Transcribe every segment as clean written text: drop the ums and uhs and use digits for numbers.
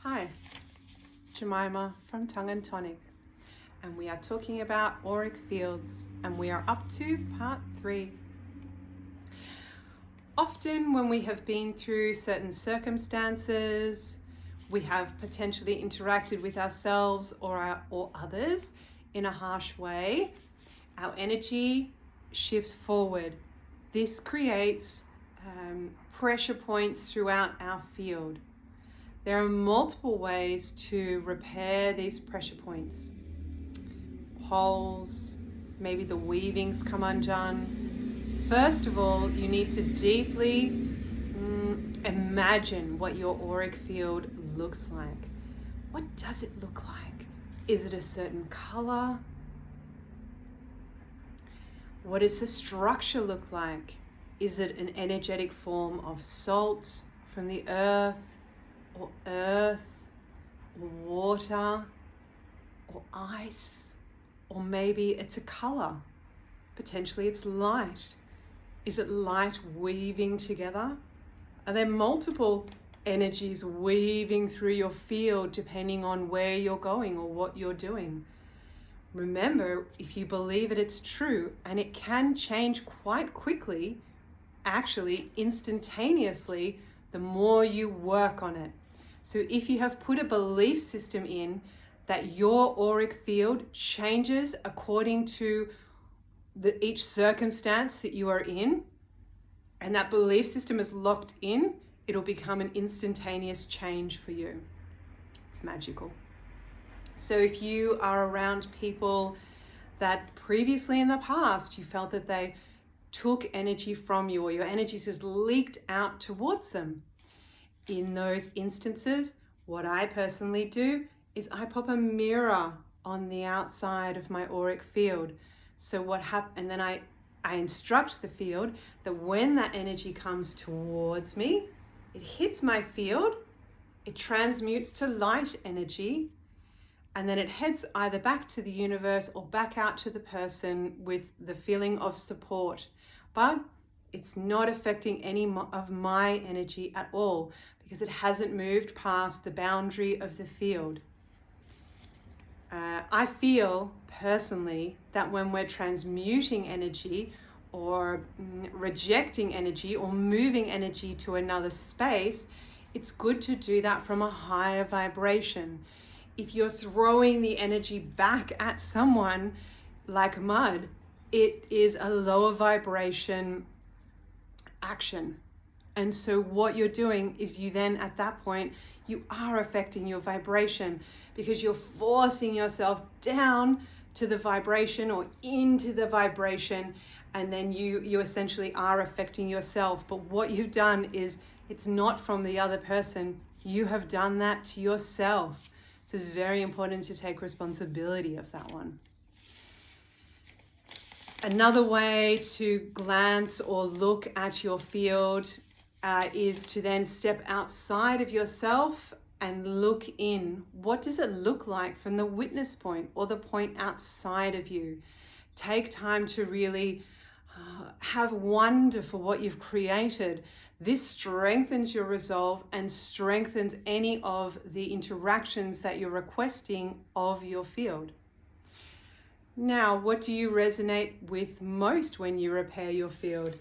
Hi, Jemima from Tongue and Tonic, and we are talking about auric fields, and we are up to part 3. Often when we have been through certain circumstances, we have potentially interacted with ourselves or others in a harsh way, our energy shifts forward. This creates pressure points throughout our field. There are multiple ways to repair these pressure points. Holes, maybe the weavings come undone. First of all, you need to deeply imagine what your auric field looks like. What does it look like? Is it a certain color? What does the structure look like? Is it an energetic form of salt from the earth, or water, or ice, or maybe it's a color. Potentially it's light. Is it light weaving together? Are there multiple energies weaving through your field depending on where you're going or what you're doing? Remember, if you believe it, it's true, and it can change quite quickly, actually instantaneously, the more you work on it. So if you have put a belief system in that your auric field changes according to each circumstance that you are in, and that belief system is locked in, it'll become an instantaneous change for you. It's magical. So if you are around people that previously in the past you felt that they took energy from you, or your energy just leaked out towards them, in those instances, what I personally do is I pop a mirror on the outside of my auric field. So what happens, and then I instruct the field that when that energy comes towards me, it hits my field, it transmutes to light energy, and then it heads either back to the universe or back out to the person with the feeling of support. But it's not affecting any of my energy at all, because it hasn't moved past the boundary of the field. I feel personally that when we're transmuting energy or rejecting energy or moving energy to another space, it's good to do that from a higher vibration. If you're throwing the energy back at someone like mud, it is a lower vibration action. And so what you're doing is you then, at that point, you are affecting your vibration, because you're forcing yourself down to the vibration or into the vibration, and then you essentially are affecting yourself. But what you've done is, it's not from the other person. You have done that to yourself. So it's very important to take responsibility of that one. Another way to glance or look at your field is to then step outside of yourself and look in. What does it look like from the witness point, or the point outside of you? Take time to really have wonder for what you've created. This strengthens your resolve and strengthens any of the interactions that you're requesting of your field. Now, what do you resonate with most when you repair your field?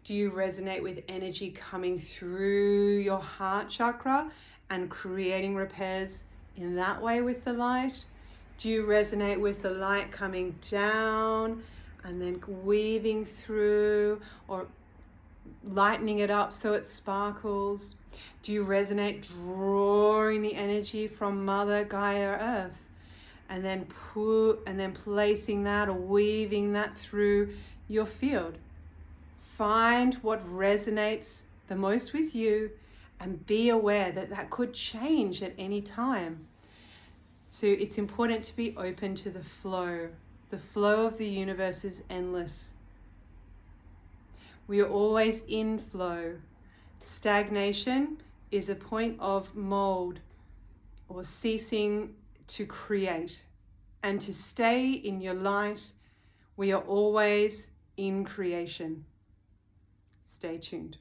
Do you resonate with energy coming through your heart chakra and creating repairs in that way with the light? Do you resonate with the light coming down and then weaving through, or lightening it up so it sparkles? Do you resonate drawing the energy from Mother Gaia Earth and then placing that or weaving that through your field? Find what resonates the most with you, and be aware that that could change at any time. So it's important to be open to the flow. The flow of the universe is endless. We are always in flow. Stagnation is a point of mold or ceasing to create. And to stay in your light, we are always in creation. Stay tuned.